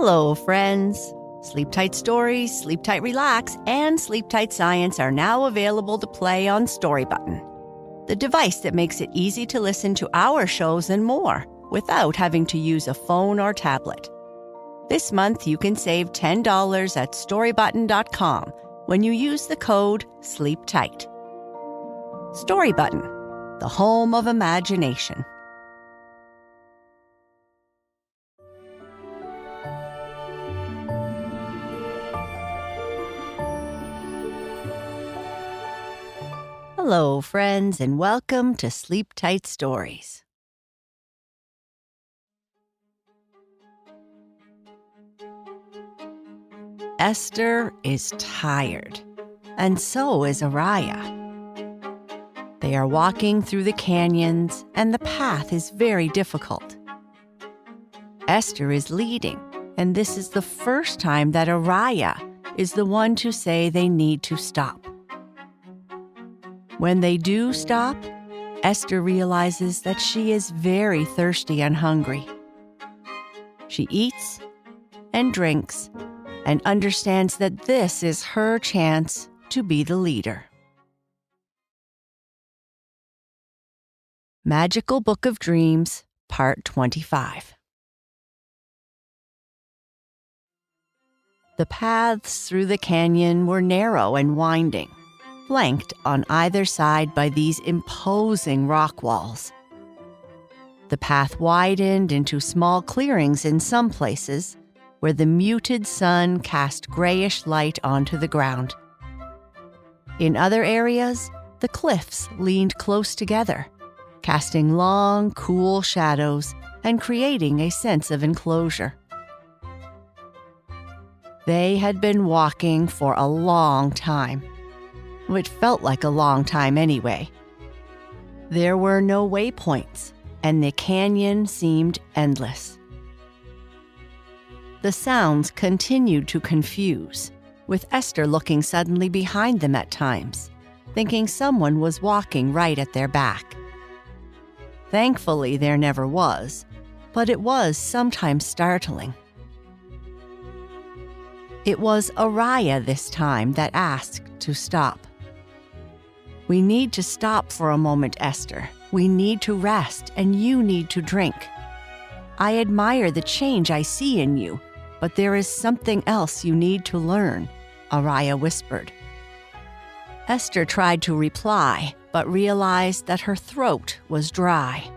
Hello, friends. Sleep Tight Stories, Sleep Tight Relax, and Sleep Tight Science are now available to play on Storybutton, the device that makes it easy to listen to our shows and more without having to use a phone or tablet. This month, you can save $10 at storybutton.com when you use the code SLEEPTIGHT. Storybutton, the home of imagination. Hello, friends, and welcome to Sleep Tight Stories. Ester is tired, and so is Araya. They are walking through the canyons, and the path is very difficult. Ester is leading, and this is the first time that Araya is the one to say they need to stop. When they do stop, Ester realizes that she is very thirsty and hungry. She eats and drinks and understands that this is her chance to be the leader. Magical Book of Dreams, Part 25. The paths through the canyon were narrow and winding, flanked on either side by these imposing rock walls. The path widened into small clearings in some places, where the muted sun cast grayish light onto the ground. In other areas, the cliffs leaned close together, casting long, cool shadows and creating a sense of enclosure. They had been walking for a long time. It felt like a long time anyway. There were no waypoints, and the canyon seemed endless. The sounds continued to confuse, with Ester looking suddenly behind them at times, thinking someone was walking right at their back. Thankfully, there never was, but it was sometimes startling. It was Araya this time that asked to stop. "We need to stop for a moment, Ester. We need to rest, and you need to drink. I admire the change I see in you, but there is something else you need to learn," Araya whispered. Ester tried to reply, but realized that her throat was dry,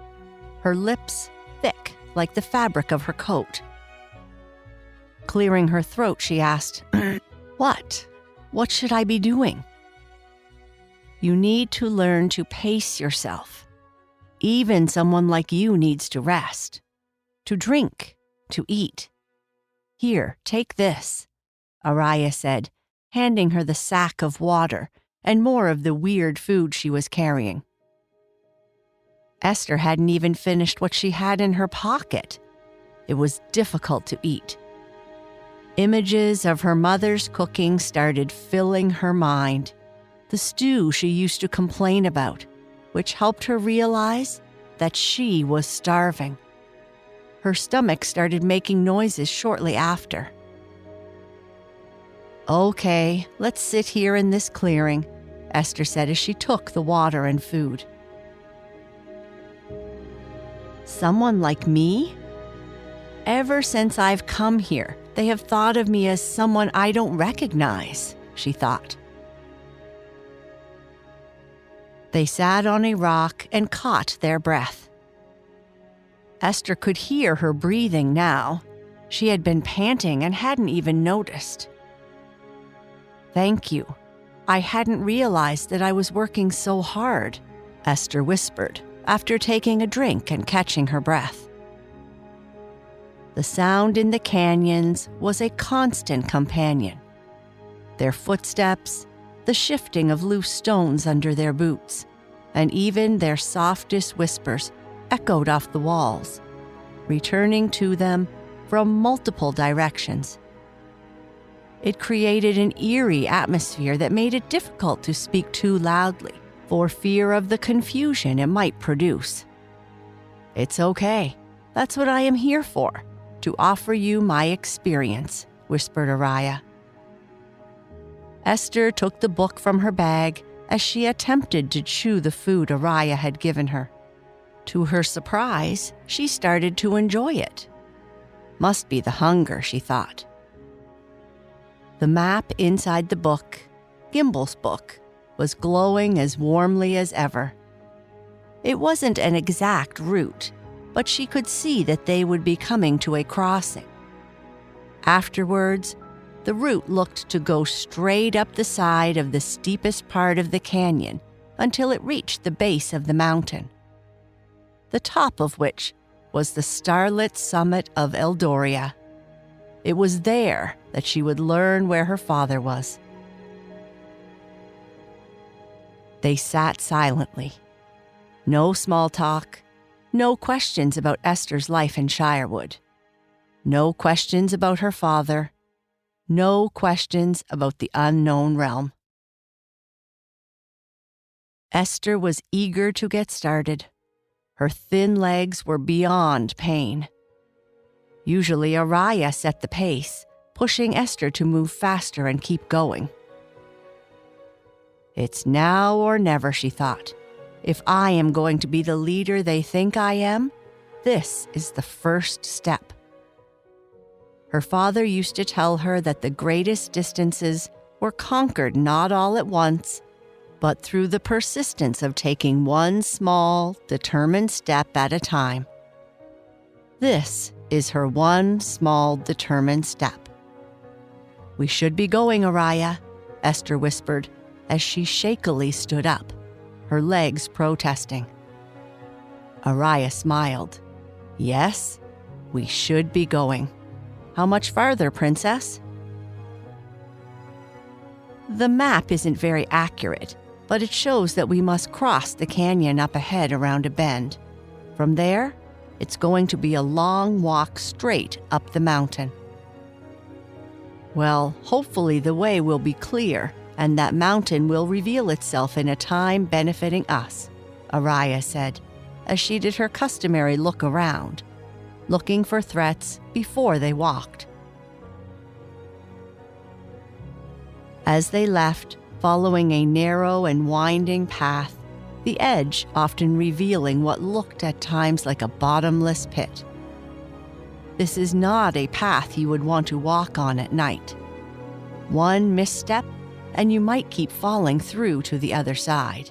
her lips thick like the fabric of her coat. Clearing her throat, she asked, "What? What should I be doing?" "You need to learn to pace yourself. Even someone like you needs to rest, to drink, to eat. Here, take this," Araya said, handing her the sack of water and more of the weird food she was carrying. Ester hadn't even finished what she had in her pocket. It was difficult to eat. Images of her mother's cooking started filling her mind. The stew she used to complain about, which helped her realize that she was starving. Her stomach started making noises shortly after. "Okay, let's sit here in this clearing," Ester said as she took the water and food. "Someone like me? Ever since I've come here, they have thought of me as someone I don't recognize," she thought. They sat on a rock and caught their breath. Ester could hear her breathing now. She had been panting and hadn't even noticed. "Thank you. I hadn't realized that I was working so hard," Ester whispered after taking a drink and catching her breath. The sound in the canyons was a constant companion. Their footsteps, the shifting of loose stones under their boots, and even their softest whispers echoed off the walls, returning to them from multiple directions. It created an eerie atmosphere that made it difficult to speak too loudly, for fear of the confusion it might produce. "It's okay. That's what I am here for, to offer you my experience," whispered Araya. Ester took the book from her bag as she attempted to chew the food Araya had given her. To her surprise, she started to enjoy it. Must be the hunger, she thought. The map inside the book, Gimbel's book, was glowing as warmly as ever. It wasn't an exact route, but she could see that they would be coming to a crossing. Afterwards, the route looked to go straight up the side of the steepest part of the canyon until it reached the base of the mountain, the top of which was the starlit summit of Eldoria. It was there that she would learn where her father was. They sat silently. No small talk, no questions about Ester's life in Shirewood, no questions about her father, no questions about the unknown realm. Ester was eager to get started. Her thin legs were beyond pain. Usually Araya set the pace, pushing Ester to move faster and keep going. It's now or never, she thought. If I am going to be the leader they think I am, this is the first step. Her father used to tell her that the greatest distances were conquered not all at once, but through the persistence of taking one small, determined step at a time. This is her one small, determined step. "We should be going, Araya," Ester whispered as she shakily stood up, her legs protesting. Araya smiled. "Yes, we should be going. How much farther, Princess?" "The map isn't very accurate, but it shows that we must cross the canyon up ahead around a bend. From there, it's going to be a long walk straight up the mountain." "Well, hopefully the way will be clear and that mountain will reveal itself in a time benefiting us," Araya said, as she did her customary look around, looking for threats before they walked. As they left, following a narrow and winding path, the edge often revealing what looked at times like a bottomless pit. This is not a path you would want to walk on at night. One misstep, and you might keep falling through to the other side.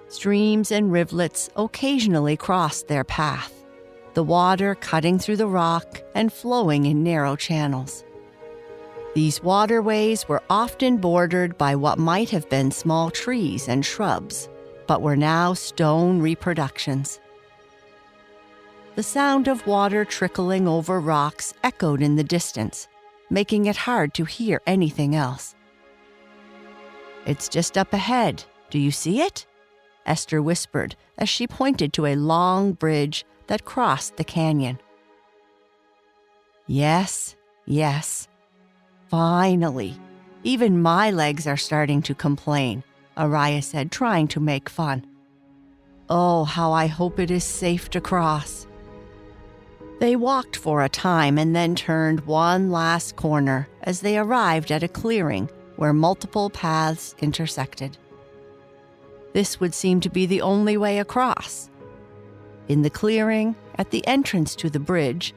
Streams and rivulets occasionally crossed their path, the water cutting through the rock and flowing in narrow channels. These waterways were often bordered by what might have been small trees and shrubs, but were now stone reproductions. The sound of water trickling over rocks echoed in the distance, making it hard to hear anything else. "It's just up ahead. Do you see it?" Ester whispered as she pointed to a long bridge that crossed the canyon. "Yes, yes. Finally. Even my legs are starting to complain," Araya said, trying to make fun. "Oh, how I hope it is safe to cross." They walked for a time and then turned one last corner as they arrived at a clearing where multiple paths intersected. This would seem to be the only way across. In the clearing, at the entrance to the bridge,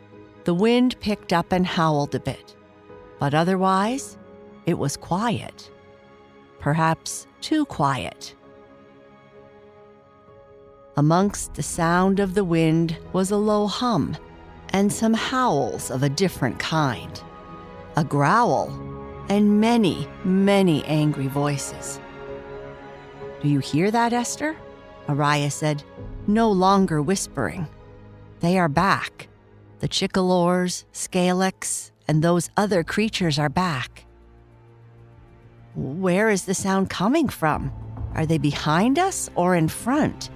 the wind picked up and howled a bit. But otherwise, it was quiet. Perhaps too quiet. Amongst the sound of the wind was a low hum and some howls of a different kind, a growl, and many, many angry voices. "Do you hear that, Ester?" Araya said, no longer whispering. "They are back. The chickalors, Scalix, and those other creatures are back." "Where is the sound coming from? Are they behind us or in front?"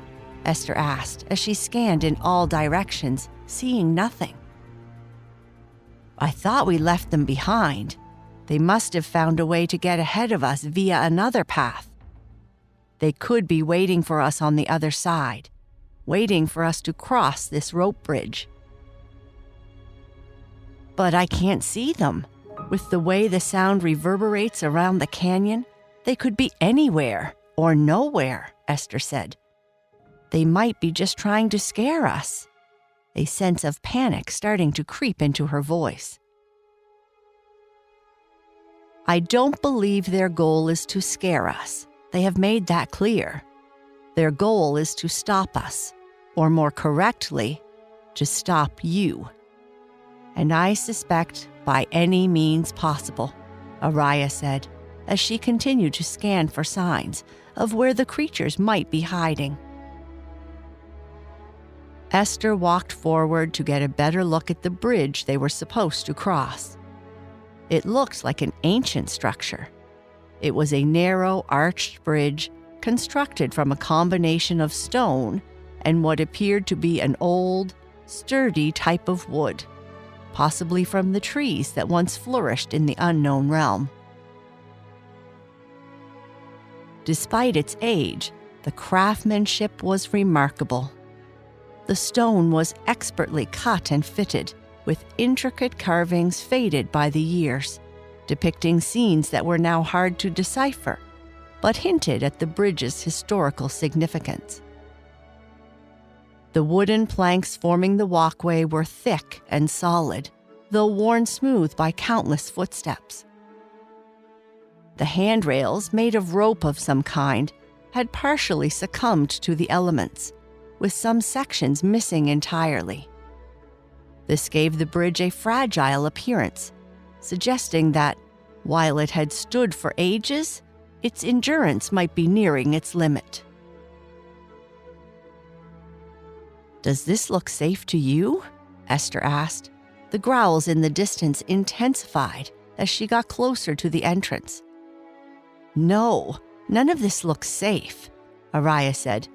Ester asked as she scanned in all directions, seeing nothing. "I thought we left them behind. They must have found a way to get ahead of us via another path. They could be waiting for us on the other side, waiting for us to cross this rope bridge." But I can't see them. With the way the sound reverberates around the canyon, they could be anywhere or nowhere, Ester said. They might be just trying to scare us. A sense of panic starting to creep into her voice. I don't believe their goal is to scare us. They have made that clear. Their goal is to stop us, or more correctly, to stop you. And I suspect by any means possible, Araya said, as she continued to scan for signs of where the creatures might be hiding. Ester walked forward to get a better look at the bridge they were supposed to cross. It looked like an ancient structure. It was a narrow, arched bridge constructed from a combination of stone and what appeared to be an old, sturdy type of wood, possibly from the trees that once flourished in the unknown realm. Despite its age, the craftsmanship was remarkable. The stone was expertly cut and fitted, with intricate carvings faded by the years, depicting scenes that were now hard to decipher, but hinted at the bridge's historical significance. The wooden planks forming the walkway were thick and solid, though worn smooth by countless footsteps. The handrails, made of rope of some kind, had partially succumbed to the elements, with some sections missing entirely. This gave the bridge a fragile appearance, suggesting that, while it had stood for ages, its endurance might be nearing its limit. "Does this look safe to you?" Ester asked. The growls in the distance intensified as she got closer to the entrance. "No, none of this looks safe," Araya said.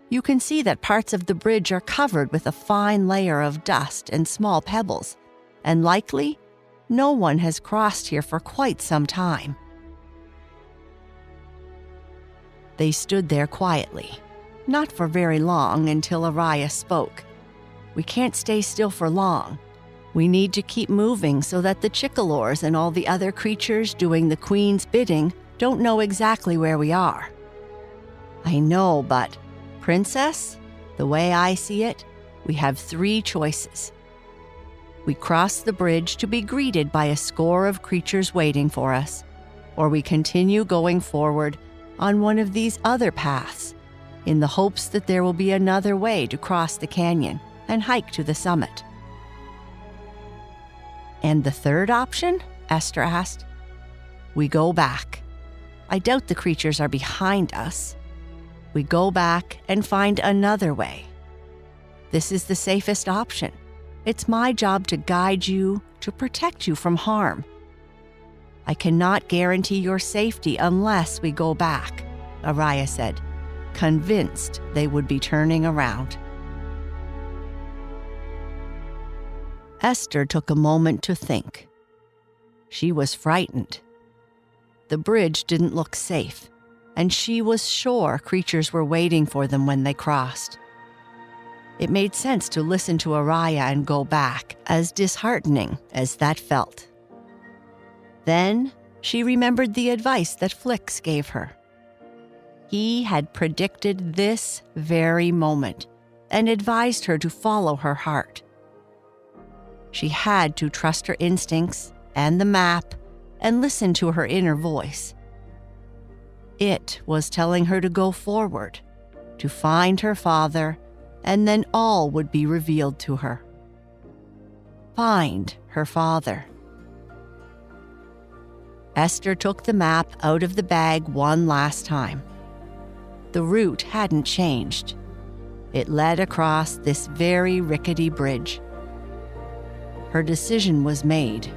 "You can see that parts of the bridge are covered with a fine layer of dust and small pebbles, and likely, no one has crossed here for quite some time." They stood there quietly, not for very long, until Araya spoke. "We can't stay still for long. We need to keep moving so that the chickalors and all the other creatures doing the Queen's bidding don't know exactly where we are." "I know, but, Princess, the way I see it, we have 3 choices. We cross the bridge to be greeted by a score of creatures waiting for us, or we continue going forward on one of these other paths, in the hopes that there will be another way to cross the canyon and hike to the summit." "And the third option?" Ester asked. "We go back. I doubt the creatures are behind us. We go back and find another way. This is the safest option. It's my job to guide you, to protect you from harm. I cannot guarantee your safety unless we go back," Araya said, convinced they would be turning around. Ester took a moment to think. She was frightened. The bridge didn't look safe, and she was sure creatures were waiting for them when they crossed. It made sense to listen to Araya and go back, as disheartening as that felt. Then she remembered the advice that Flix gave her. He had predicted this very moment and advised her to follow her heart. She had to trust her instincts and the map and listen to her inner voice. It was telling her to go forward, to find her father, and then all would be revealed to her. Find her father. Ester took the map out of the bag one last time. The route hadn't changed. It led across this very rickety bridge. Her decision was made.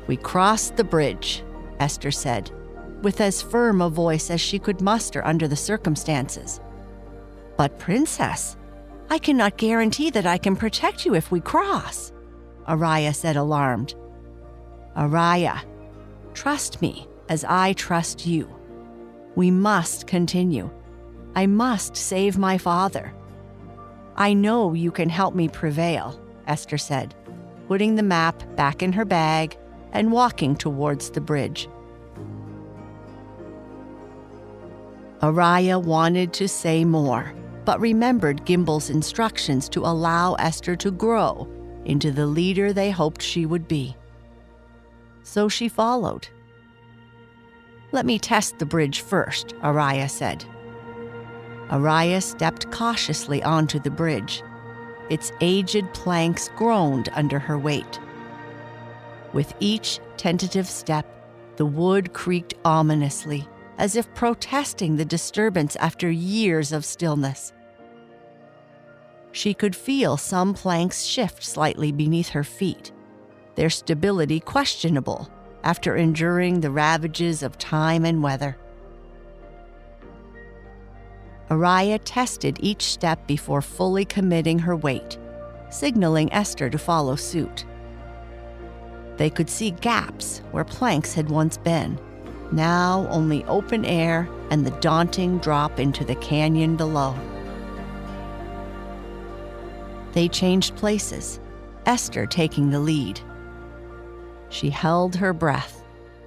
"We crossed the bridge," Ester said, with as firm a voice as she could muster under the circumstances. "But Princess, I cannot guarantee that I can protect you if we cross," Araya said, alarmed. "Araya, trust me as I trust you. We must continue. I must save my father. I know you can help me prevail," Ester said, putting the map back in her bag and walking towards the bridge. Araya wanted to say more, but remembered Gimbel's instructions to allow Ester to grow into the leader they hoped she would be. So she followed. "Let me test the bridge first," Araya said. Araya stepped cautiously onto the bridge. Its aged planks groaned under her weight. With each tentative step, the wood creaked ominously, as if protesting the disturbance after years of stillness. She could feel some planks shift slightly beneath her feet, their stability questionable after enduring the ravages of time and weather. Araya tested each step before fully committing her weight, signaling Ester to follow suit. They could see gaps where planks had once been, now only open air and the daunting drop into the canyon below. They changed places, Ester taking the lead. She held her breath,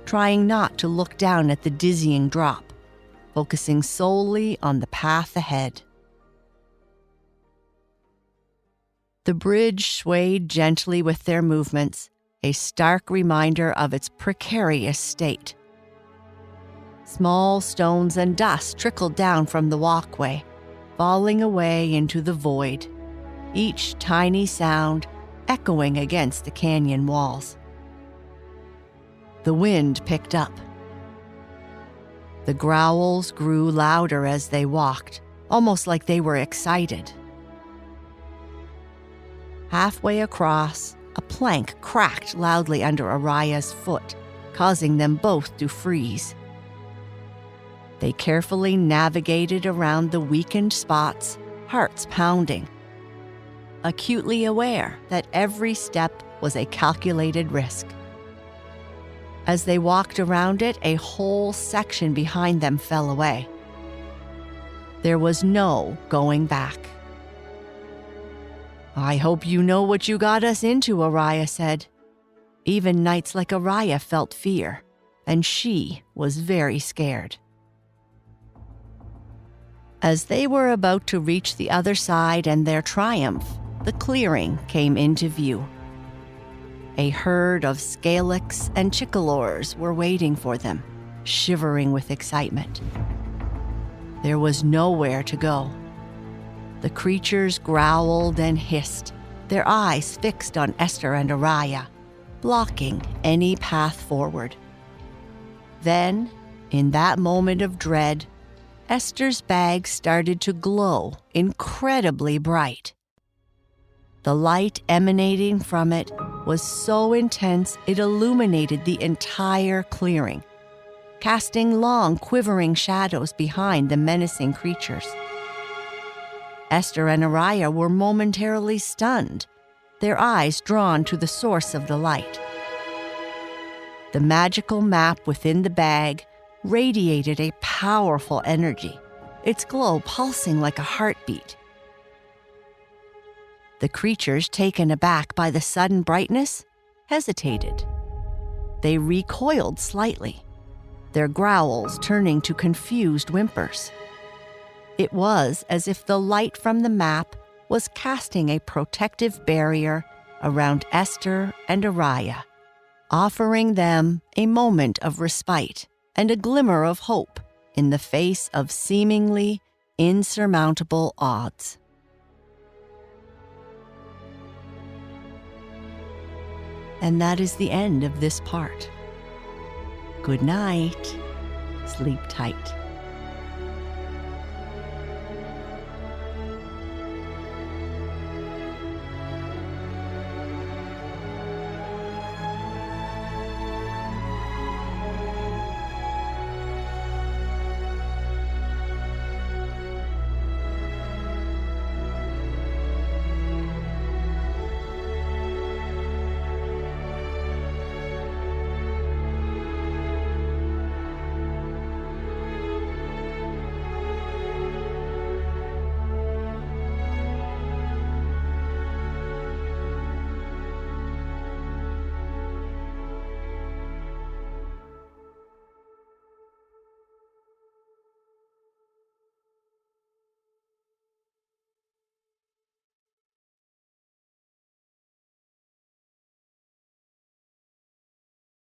trying not to look down at the dizzying drop, focusing solely on the path ahead. The bridge swayed gently with their movements, a stark reminder of its precarious state. Small stones and dust trickled down from the walkway, falling away into the void, each tiny sound echoing against the canyon walls. The wind picked up. The growls grew louder as they walked, almost like they were excited. Halfway across, a plank cracked loudly under Araya's foot, causing them both to freeze. They carefully navigated around the weakened spots, hearts pounding, acutely aware that every step was a calculated risk. As they walked around it, a whole section behind them fell away. There was no going back. "I hope you know what you got us into," Araya said. Even knights like Araya felt fear, and she was very scared. As they were about to reach the other side and their triumph, the clearing came into view. A herd of scalix and chickalors were waiting for them, shivering with excitement. There was nowhere to go. The creatures growled and hissed, their eyes fixed on Ester and Araya, blocking any path forward. Then, in that moment of dread, Ester's bag started to glow incredibly bright. The light emanating from it was so intense it illuminated the entire clearing, casting long, quivering shadows behind the menacing creatures. Ester and Araya were momentarily stunned, their eyes drawn to the source of the light. The magical map within the bag radiated a powerful energy, its glow pulsing like a heartbeat. The creatures, taken aback by the sudden brightness, hesitated. They recoiled slightly, their growls turning to confused whimpers. It was as if the light from the map was casting a protective barrier around Ester and Araya, offering them a moment of respite and a glimmer of hope in the face of seemingly insurmountable odds. And that is the end of this part. Good night. Sleep tight.